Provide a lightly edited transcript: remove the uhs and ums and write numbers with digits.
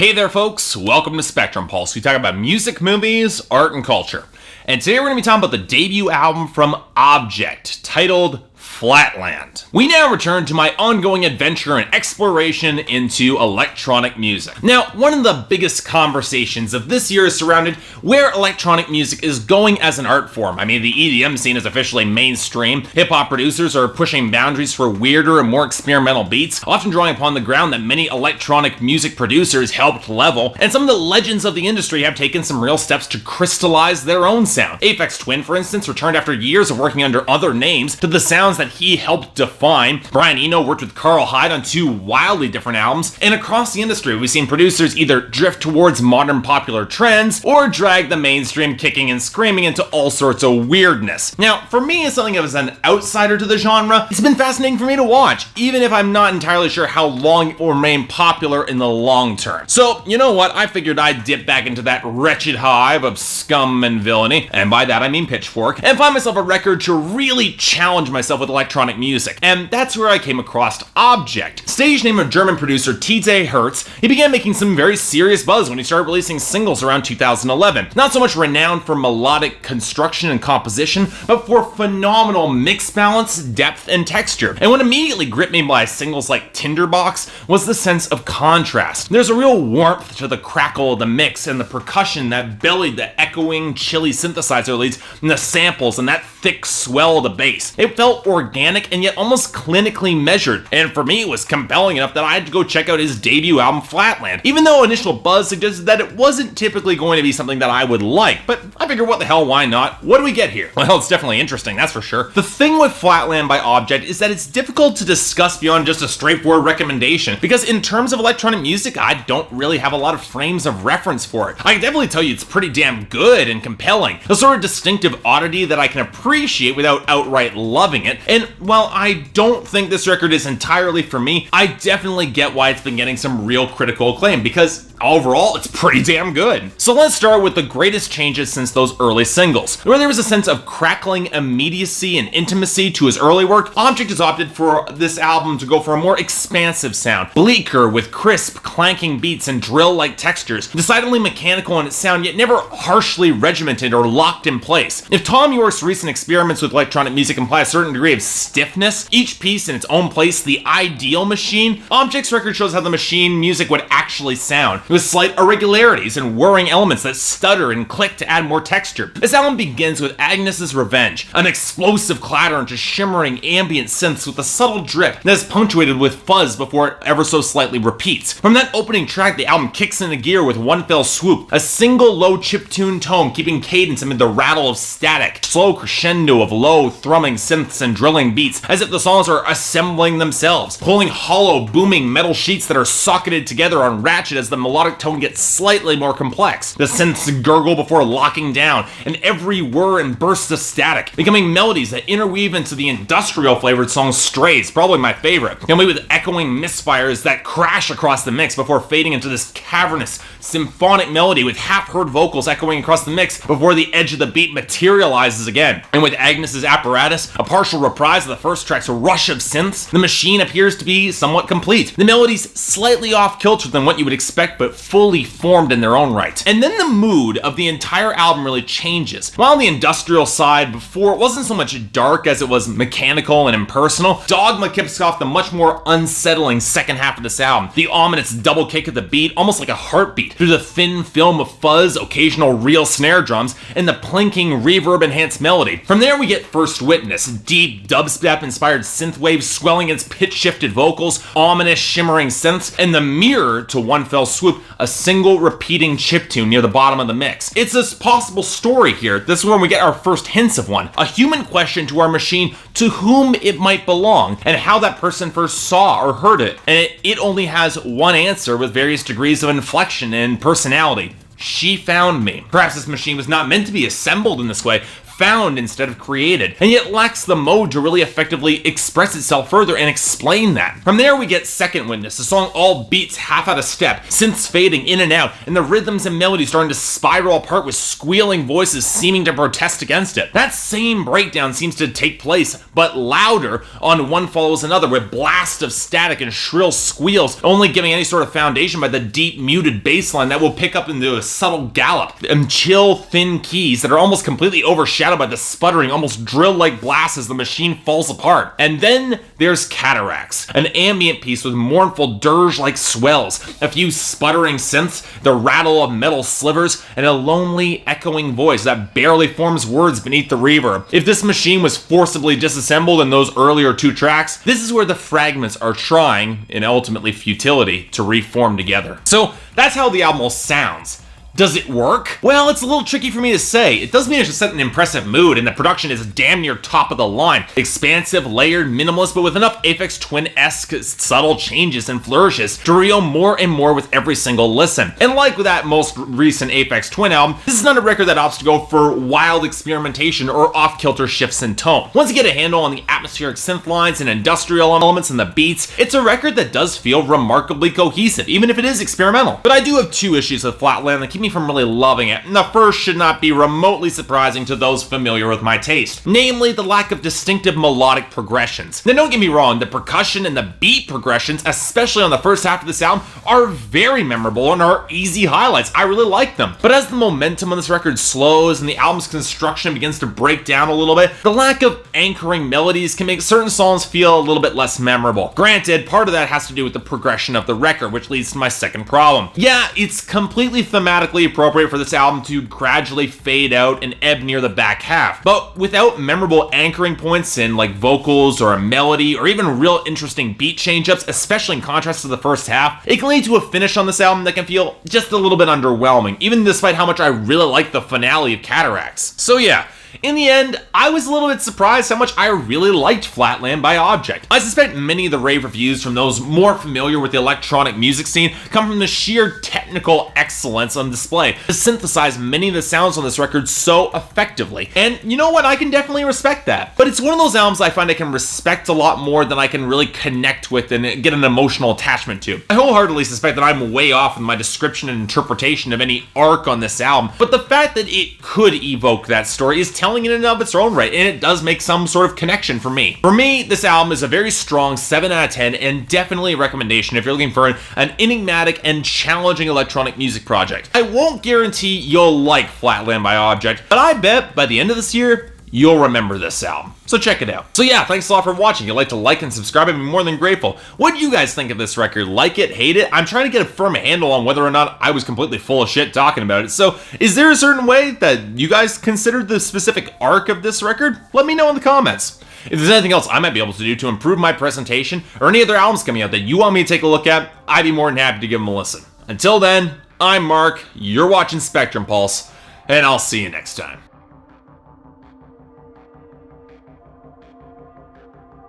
Hey there folks, welcome to Spectrum Pulse. We talk about music, movies, art, and culture. And today we're going to be talking about the debut album from Objekt, titled Flatland. We now return to my ongoing adventure and exploration into electronic music. Now, one of the biggest conversations of this year is surrounded where electronic music is going as an art form. I mean, the EDM scene is officially mainstream. Hip-hop producers are pushing boundaries for weirder and more experimental beats, often drawing upon the ground that many electronic music producers helped level, and some of the legends of the industry have taken some real steps to crystallize their own sound. Aphex Twin, for instance, returned after years of working under other names to the sounds that he helped define. Brian Eno worked with Carl Hyde on two wildly different albums, and across the industry we've seen producers either drift towards modern popular trends or drag the mainstream kicking and screaming into all sorts of weirdness. Now, for me, as something as an outsider to the genre, it's been fascinating for me to watch, even if I'm not entirely sure how long it will remain popular in the long term. So, you know what, I figured I'd dip back into that wretched hive of scum and villainy, and by that I mean Pitchfork, and find myself a record to really challenge myself with electronic music, and that's where I came across Objekt. Stage name of German producer TJ Hertz, he began making some very serious buzz when he started releasing singles around 2011. Not so much renowned for melodic construction and composition, but for phenomenal mix balance, depth, and texture. And what immediately gripped me by singles like Tinderbox was the sense of contrast. There's a real warmth to the crackle of the mix and the percussion that bellied the echoing, chilly synthesizer leads and the samples and that thick swell of the bass. It felt organic and yet almost clinically measured, and for me it was compelling enough that I had to go check out his debut album Flatland, even though initial buzz suggested that it wasn't typically going to be something that I would like, but I figured what the hell, why not? What do we get here? Well, it's definitely interesting, that's for sure. The thing with Flatland by Objekt is that it's difficult to discuss beyond just a straightforward recommendation, because in terms of electronic music, I don't really have a lot of frames of reference for it. I can definitely tell you it's pretty damn good and compelling, a sort of distinctive oddity that I can appreciate without outright loving it, and while I don't think this record is entirely for me, I definitely get why it's been getting some real critical acclaim, because overall, it's pretty damn good. So let's start with the greatest changes since those early singles. Where there was a sense of crackling immediacy and intimacy to his early work, Objekt has opted for this album to go for a more expansive sound, bleaker with crisp, clanking beats and drill-like textures, decidedly mechanical in its sound, yet never harshly regimented or locked in place. If Tom York's recent experiments with electronic music imply a certain degree of stiffness, each piece in its own place, the ideal machine, Objekt's record shows how the machine music would actually sound, with slight irregularities and whirring elements that stutter and click to add more texture. This album begins with Agnes's Revenge, an explosive clatter into shimmering ambient synths with a subtle drip that is punctuated with fuzz before it ever so slightly repeats. From that opening track, the album kicks into gear with one fell swoop, a single low chiptune tone keeping cadence amid the rattle of static, slow crescendo of low thrumming synths and drilling beats, as if the songs are assembling themselves, pulling hollow, booming metal sheets that are socketed together on ratchet as the melodic tone gets slightly more complex. The synths gurgle before locking down, and every whir and burst of static, becoming melodies that interweave into the industrial-flavored song Strays, probably my favorite, complete with echoing misfires that crash across the mix before fading into this cavernous, symphonic melody with half-heard vocals echoing across the mix before the edge of the beat materializes again. And with Agnes's apparatus, a partial reprise of the first track's rush of synths, the machine appears to be somewhat complete. The melodies slightly off-kilter than what you would expect, but fully formed in their own right. And then the mood of the entire album really changes. While the industrial side before wasn't so much dark as it was mechanical and impersonal, Dogma kicks off the much more unsettling second half of this album. The ominous double kick of the beat, almost like a heartbeat, through the thin film of fuzz, occasional real snare drums, and the plinking reverb-enhanced melody. From there we get First Witness, deep dubstep-inspired synthwaves swelling its pitch-shifted vocals, ominous shimmering synths, and the mirror to One Fell Swoop, a single repeating chiptune near the bottom of the mix. It's a possible story here. This is when we get our first hints of one. A human question to our machine to whom it might belong, and how that person first saw or heard it. And it only has one answer with various degrees of inflection and personality. She found me. Perhaps this machine was not meant to be assembled in this way. found instead of created, and yet lacks the mode to really effectively express itself further and explain that. From there we get Second Witness, the song all beats half out of step, synths fading in and out, and the rhythms and melodies starting to spiral apart with squealing voices seeming to protest against it. That same breakdown seems to take place, but louder, on One Follows Another, with blasts of static and shrill squeals, only giving any sort of foundation by the deep muted bass line that will pick up into a subtle gallop, and chill, thin keys that are almost completely overshadowed by the sputtering, almost drill-like blasts as the machine falls apart. And then there's Cataracts, an ambient piece with mournful dirge-like swells, a few sputtering synths, the rattle of metal slivers, and a lonely, echoing voice that barely forms words beneath the reverb. If this machine was forcibly disassembled in those earlier two tracks, this is where the fragments are trying, in ultimately futility, to reform together. So that's how the album all sounds. Does it work? Well, it's a little tricky for me to say. It does manage to set an impressive mood, and the production is damn near top of the line. Expansive, layered, minimalist, but with enough Aphex Twin-esque subtle changes and flourishes to reel more and more with every single listen. And like with that most recent Aphex Twin album, this is not a record that opts to go for wild experimentation or off-kilter shifts in tone. Once you get a handle on the atmospheric synth lines and industrial elements and the beats, it's a record that does feel remarkably cohesive, even if it is experimental. But I do have two issues with Flatland that keep me from really loving it, and the first should not be remotely surprising to those familiar with my taste, namely the lack of distinctive melodic progressions. Now don't get me wrong, the percussion and the beat progressions, especially on the first half of this album, are very memorable and are easy highlights. I really like them. But as the momentum on this record slows and the album's construction begins to break down a little bit, the lack of anchoring melodies can make certain songs feel a little bit less memorable. Granted, part of that has to do with the progression of the record, which leads to my second problem. Yeah, it's completely thematically appropriate for this album to gradually fade out and ebb near the back half, but without memorable anchoring points in like vocals or a melody or even real interesting beat change-ups, especially in contrast to the first half, it can lead to a finish on this album that can feel just a little bit underwhelming, even despite how much I really like the finale of Cataracts. So yeah, in the end, I was a little bit surprised how much I really liked Flatland by Objekt. I suspect many of the rave reviews from those more familiar with the electronic music scene come from the sheer technical excellence on display to synthesize many of the sounds on this record so effectively. And you know what? I can definitely respect that. But it's one of those albums I find I can respect a lot more than I can really connect with and get an emotional attachment to. I wholeheartedly suspect that I'm way off in my description and interpretation of any arc on this album, but the fact that it could evoke that story is telling in and of its own right, and it does make some sort of connection for me. For me, this album is a very strong 7 out of 10 and definitely a recommendation if you're looking for an enigmatic and challenging electronic music project. I won't guarantee you'll like Flatland by Objekt, but I bet by the end of this year, you'll remember this album. So check it out. So yeah, thanks a lot for watching. If you'd like to like and subscribe, I'd be more than grateful. What do you guys think of this record? Like it? Hate it? I'm trying to get a firm handle on whether or not I was completely full of shit talking about it. So is there a certain way that you guys considered the specific arc of this record? Let me know in the comments. If there's anything else I might be able to do to improve my presentation or any other albums coming out that you want me to take a look at, I'd be more than happy to give them a listen. Until then, I'm Mark, you're watching Spectrum Pulse, and I'll see you next time.